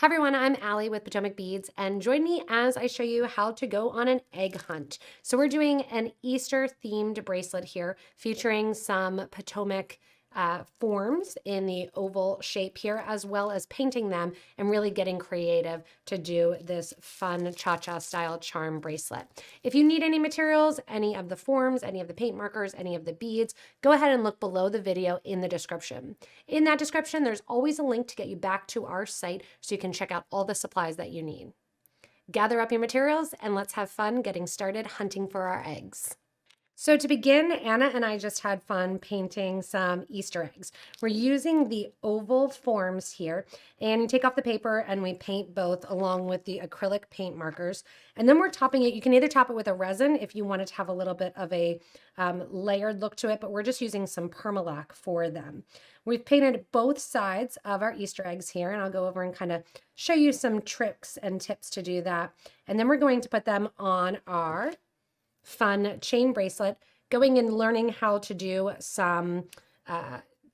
Hi everyone, I'm Allie with Potomac Beads, and join me as I show you how to go on an egg hunt. So we're doing an Easter themed bracelet here featuring some Potomac forms in the oval shape here, as well as painting them and really getting creative to do this fun cha-cha style charm bracelet. If you need any materials, any of the forms, any of the paint markers, any of the beads, go ahead and look below the video in the description. In that description, there's always a link to get you back to our site so you can check out all the supplies that you need. Gather up your materials and let's have fun getting started hunting for our eggs. So to begin, Anna and I just had fun painting some Easter eggs. We're using the oval forms here, and you take off the paper and we paint both along with the acrylic paint markers. And then we're topping it. You can either top it with a resin if you want it to have a little bit of a layered look to it, but we're just using some permalac for them. We've painted both sides of our Easter eggs here, and I'll go over and kind of show you some tricks and tips to do that. And then we're going to put them on our fun chain bracelet, going and learning how to do some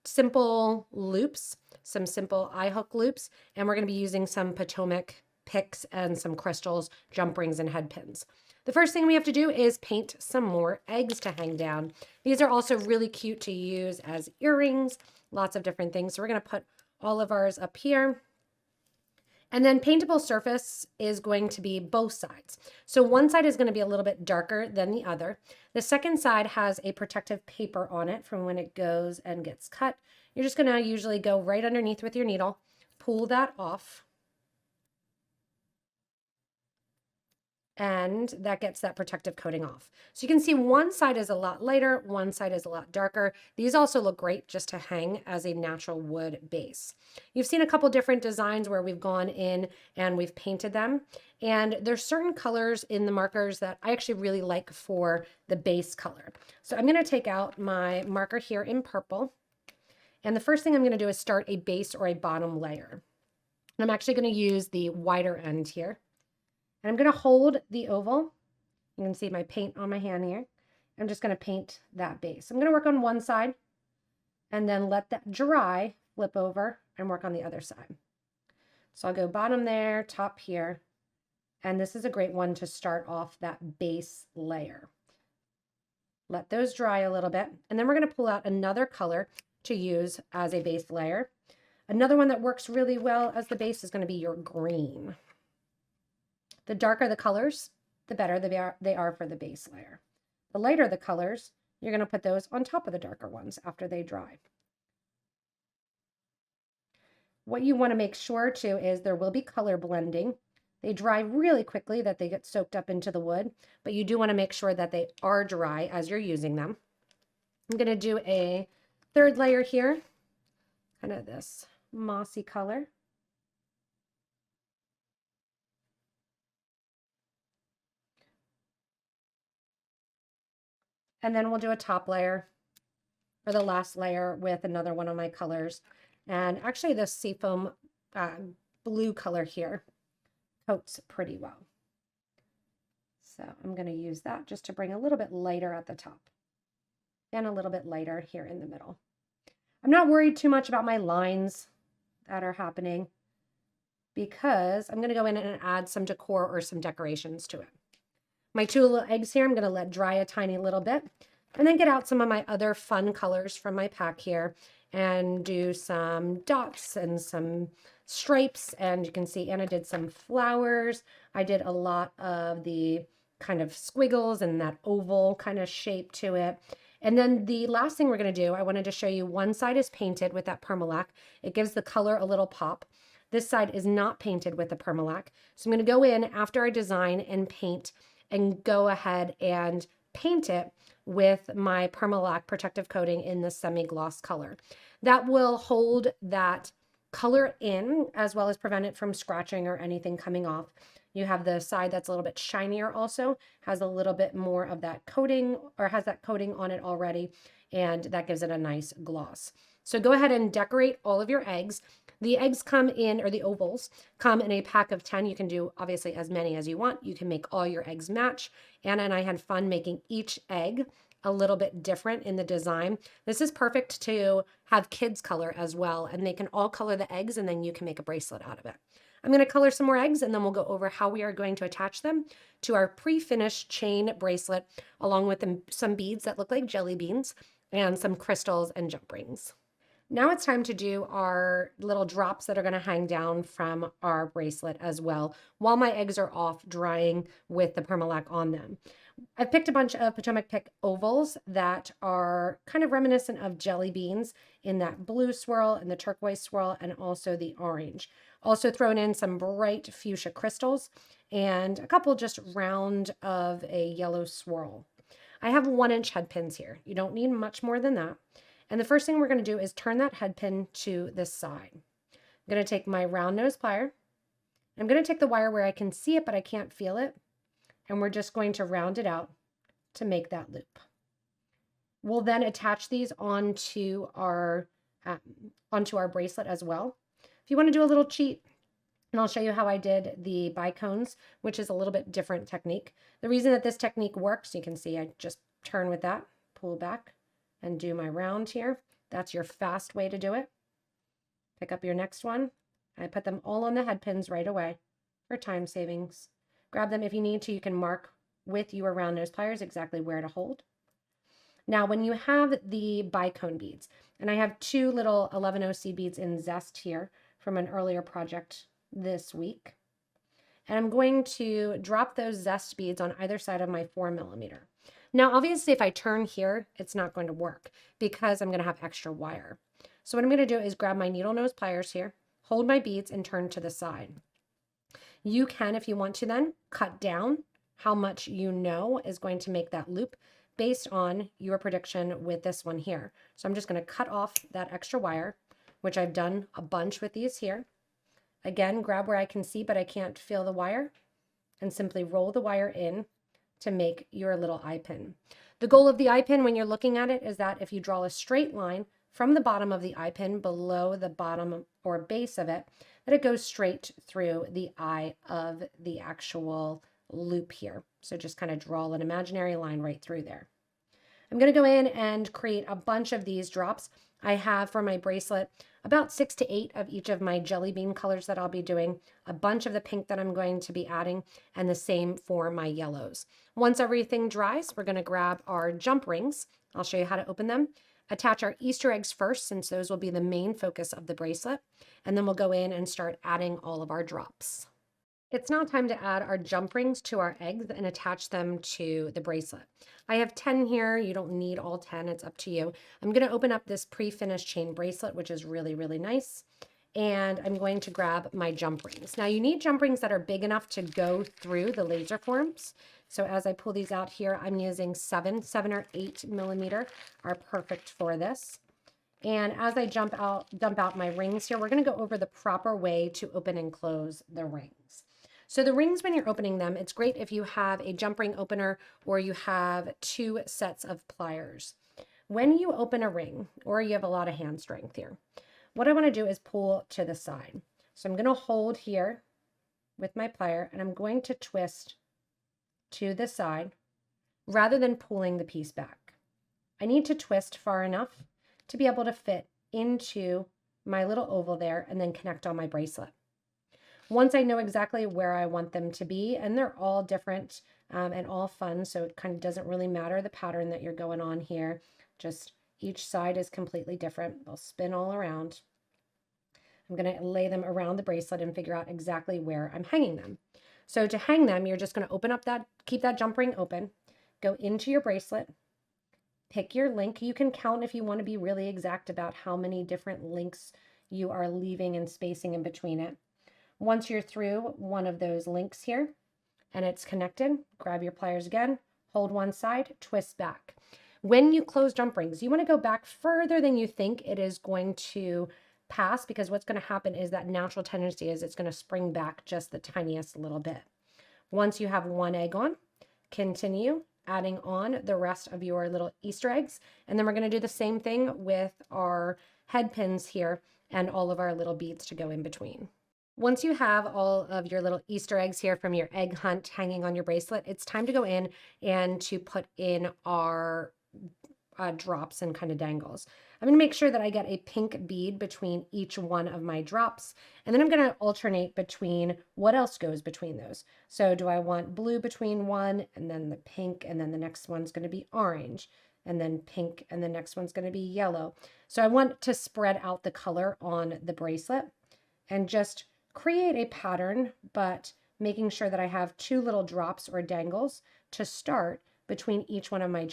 simple loops, some simple eye hook loops, and we're going to be using some Potomac picks and some crystals, jump rings, and head pins. The first thing we have to do is paint some more eggs to hang down. These are also really cute to use as earrings, lots of different things. So we're going to put all of ours up here. And then paintable surface is going to be both sides. So one side is going to be a little bit darker than the other. The second side has a protective paper on it from when it goes and gets cut. You're just going to usually go right underneath with your needle, pull that off, and that gets that protective coating off. So you can see one side is a lot lighter, one side is a lot darker. These also look great just to hang as a natural wood base. You've seen a couple different designs where we've gone in and we've painted them. And there's certain colors in the markers that I actually really like for the base color. So I'm gonna take out my marker here in purple. And the first thing I'm gonna do is start a base or a bottom layer. And I'm actually gonna use the wider end here. And I'm going to hold the oval. You can see my paint on my hand here. I'm just going to paint that base. I'm going to work on one side and then let that dry, flip over and work on the other side. So I'll go bottom there, top here. And this is a great one to start off that base layer. Let those dry a little bit. And then we're going to pull out another color to use as a base layer. Another one that works really well as the base is going to be your green. The darker the colors, the better they are for the base layer. The lighter the colors, you're going to put those on top of the darker ones after they dry. What you want to make sure too is there will be color blending. They dry really quickly, that they get soaked up into the wood, but you do want to make sure that they are dry as you're using them. I'm going to do a third layer here, kind of this mossy color. And then we'll do a top layer for the last layer with another one of my colors. And actually this seafoam blue color here coats pretty well. So I'm going to use that just to bring a little bit lighter at the top and a little bit lighter here in the middle. I'm not worried too much about my lines that are happening because I'm going to go in and add some decor or some decorations to it. My two little eggs here, I'm going to let dry a tiny little bit and then get out some of my other fun colors from my pack here and do some dots and some stripes. And you can see Anna did some flowers. I did a lot of the kind of squiggles and that oval kind of shape to it. And then the last thing we're going to do, I wanted to show you one side is painted with that permalac. It gives the color a little pop. This side is not painted with the permalac. So I'm going to go in after I design and paint and go ahead and paint it with my permalac protective coating in the semi-gloss color. That will hold that color in as well as prevent it from scratching or anything coming off. You have the side that's a little bit shinier also, has a little bit more of that coating or has that coating on it already, and that gives it a nice gloss. So go ahead and decorate all of your eggs. The eggs come in, or the ovals, come in a pack of 10. You can do obviously as many as you want. You can make all your eggs match. Anna and I had fun making each egg a little bit different in the design. This is perfect to have kids color as well, and they can all color the eggs and then you can make a bracelet out of it. I'm going to color some more eggs and then we'll go over how we are going to attach them to our pre-finished chain bracelet, along with some beads that look like jelly beans and some crystals and jump rings. Now it's time to do our little drops that are going to hang down from our bracelet as well, while my eggs are off drying with the permalac on them. I've picked a bunch of Potomac pick ovals that are kind of reminiscent of jelly beans in that blue swirl and the turquoise swirl and also the orange. Also thrown in some bright fuchsia crystals and a couple just round of a yellow swirl. I have 1-inch head pins here. You don't need much more than that. And the first thing we're going to do is turn that head pin to this side. I'm going to take my round nose plier. I'm going to take the wire where I can see it, but I can't feel it. And we're just going to round it out to make that loop. We'll then attach these onto our bracelet as well. If you want to do a little cheat, and I'll show you how I did the bicones, which is a little bit different technique. The reason that this technique works, you can see I just turn with that, pull back, and do my round here. That's your fast way to do it. Pick up your next one. I put them all on the head pins right away for time savings. Grab them if you need to. You can mark with your round nose pliers exactly where to hold. Now, when you have the bicone beads, and I have 2 little 11OC beads in Zest here from an earlier project this week, and I'm going to drop those Zest beads on either side of my 4mm. Now, obviously, if I turn here, it's not going to work because I'm going to have extra wire. So what I'm going to do is grab my needle nose pliers here, hold my beads, and turn to the side. You can, if you want to, then cut down how much you know is going to make that loop based on your prediction with this one here. So I'm just going to cut off that extra wire, which I've done a bunch with these here. Again, grab where I can see, but I can't feel the wire, and simply roll the wire in to make your little eye pin. The goal of the eye pin when you're looking at it is that if you draw a straight line from the bottom of the eye pin below the bottom or base of it, that it goes straight through the eye of the actual loop here. So just kind of draw an imaginary line right through there. I'm going to go in and create a bunch of these drops. I have for my bracelet about 6 to 8 of each of my jelly bean colors that I'll be doing, a bunch of the pink that I'm going to be adding, and the same for my yellows. Once everything dries, we're going to grab our jump rings. I'll show you how to open them. Attach our Easter eggs first, since those will be the main focus of the bracelet, and then we'll go in and start adding all of our drops. It's now time to add our jump rings to our eggs and attach them to the bracelet. I have 10 here. You don't need all 10. It's up to you. I'm going to open up this pre-finished chain bracelet, which is really, really nice. And I'm going to grab my jump rings. Now you need jump rings that are big enough to go through the laser forms. So as I pull these out here, I'm using 7 or 8mm are perfect for this. And as I dump out my rings here, we're going to go over the proper way to open and close the rings. So the rings, when you're opening them, it's great if you have a jump ring opener or you have 2 sets of pliers. When you open a ring, or you have a lot of hand strength here, what I want to do is pull to the side. So I'm going to hold here with my plier and I'm going to twist to the side rather than pulling the piece back. I need to twist far enough to be able to fit into my little oval there and then connect on my bracelet. Once I know exactly where I want them to be, and they're all different and all fun, so it kind of doesn't really matter the pattern that you're going on here. Just each side is completely different. They'll spin all around. I'm going to lay them around the bracelet and figure out exactly where I'm hanging them. So to hang them, you're just going to open up keep that jump ring open, go into your bracelet, pick your link. You can count if you want to be really exact about how many different links you are leaving and spacing in between it. Once you're through one of those links here and it's connected, grab your pliers again, hold one side, twist back. When you close jump rings, you want to go back further than you think it is going to pass, because what's going to happen is that natural tendency is it's going to spring back just the tiniest little bit. Once you have one egg on, continue adding on the rest of your little Easter eggs. And then we're going to do the same thing with our head pins here and all of our little beads to go in between. Once you have all of your little Easter eggs here from your egg hunt hanging on your bracelet, it's time to go in and to put in our drops and kind of dangles. I'm going to make sure that I get a pink bead between each one of my drops, and then I'm going to alternate between what else goes between those. So do I want blue between one, and then the pink, and then the next one's going to be orange, and then pink, and the next one's going to be yellow. So I want to spread out the color on the bracelet and just create a pattern, but making sure that I have 2 little drops or dangles to start between each one of my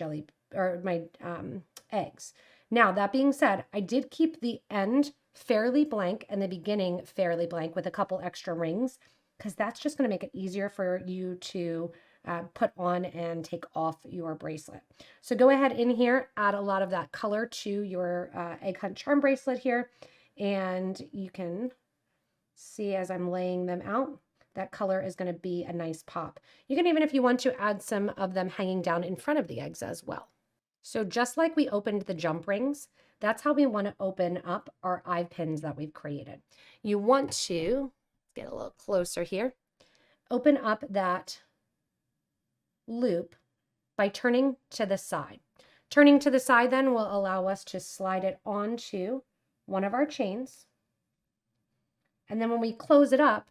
eggs. Now, that being said, I did keep the end fairly blank and the beginning fairly blank with a couple extra rings, because that's just going to make it easier for you to put on and take off your bracelet. So go ahead in here, add a lot of that color to your Egg Hunt Charm Bracelet here, and you can see as I'm laying them out, that color is going to be a nice pop. You can even, if you want to, add some of them hanging down in front of the eggs as well. So just like we opened the jump rings, that's how we want to open up our eye pins that we've created. You want to get a little closer here. Open up that loop by turning to the side. Turning to the side then will allow us to slide it onto one of our chains. And then when we close it up,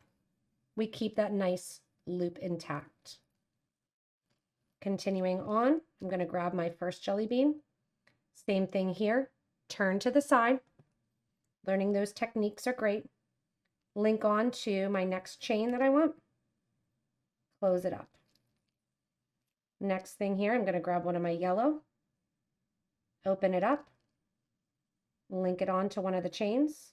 we keep that nice loop intact. Continuing on, I'm going to grab my first jelly bean. Same thing here. Turn to the side. Learning those techniques are great. Link on to my next chain that I want. Close it up. Next thing here, I'm going to grab one of my yellow. Open it up. Link it on to one of the chains.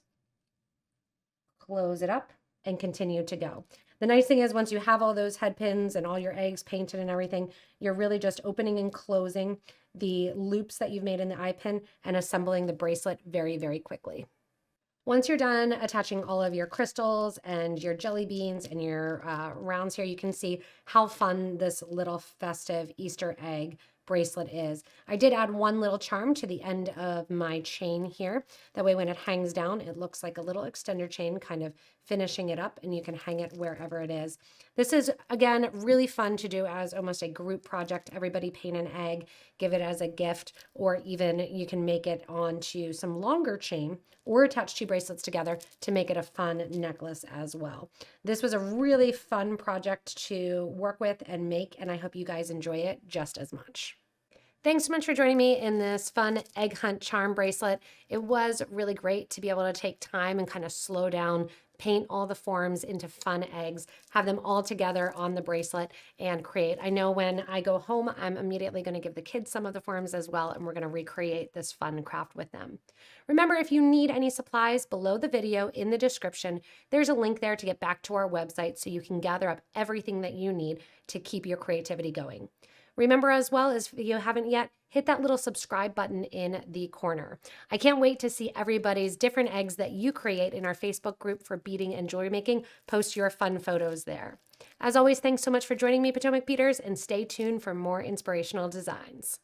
Close it up and continue to go. The nice thing is once you have all those head pins and all your eggs painted and everything, you're really just opening and closing the loops that you've made in the eye pin and assembling the bracelet very, very quickly. Once you're done attaching all of your crystals and your jelly beans and your rounds here, you can see how fun this little festive Easter egg bracelet is. I did add one little charm to the end of my chain here. That way when it hangs down, it looks like a little extender chain, kind of finishing it up, and you can hang it wherever it is. This is, again, really fun to do as almost a group project. Everybody paint an egg, give it as a gift, or even you can make it onto some longer chain or attach 2 bracelets together to make it a fun necklace as well. This was a really fun project to work with and make, and I hope you guys enjoy it just as much. Thanks so much for joining me in this fun Egg Hunt Charm Bracelet. It was really great to be able to take time and kind of slow down, paint all the forms into fun eggs, have them all together on the bracelet and create. I know when I go home, I'm immediately going to give the kids some of the forms as well, and we're going to recreate this fun craft with them. Remember, if you need any supplies, below the video in the description, there's a link there to get back to our website so you can gather up everything that you need to keep your creativity going. Remember as well, as if you haven't yet, hit that little subscribe button in the corner. I can't wait to see everybody's different eggs that you create in our Facebook group for beading and jewelry making. Post your fun photos there. As always, thanks so much for joining me, Potomac Beaders, and stay tuned for more inspirational designs.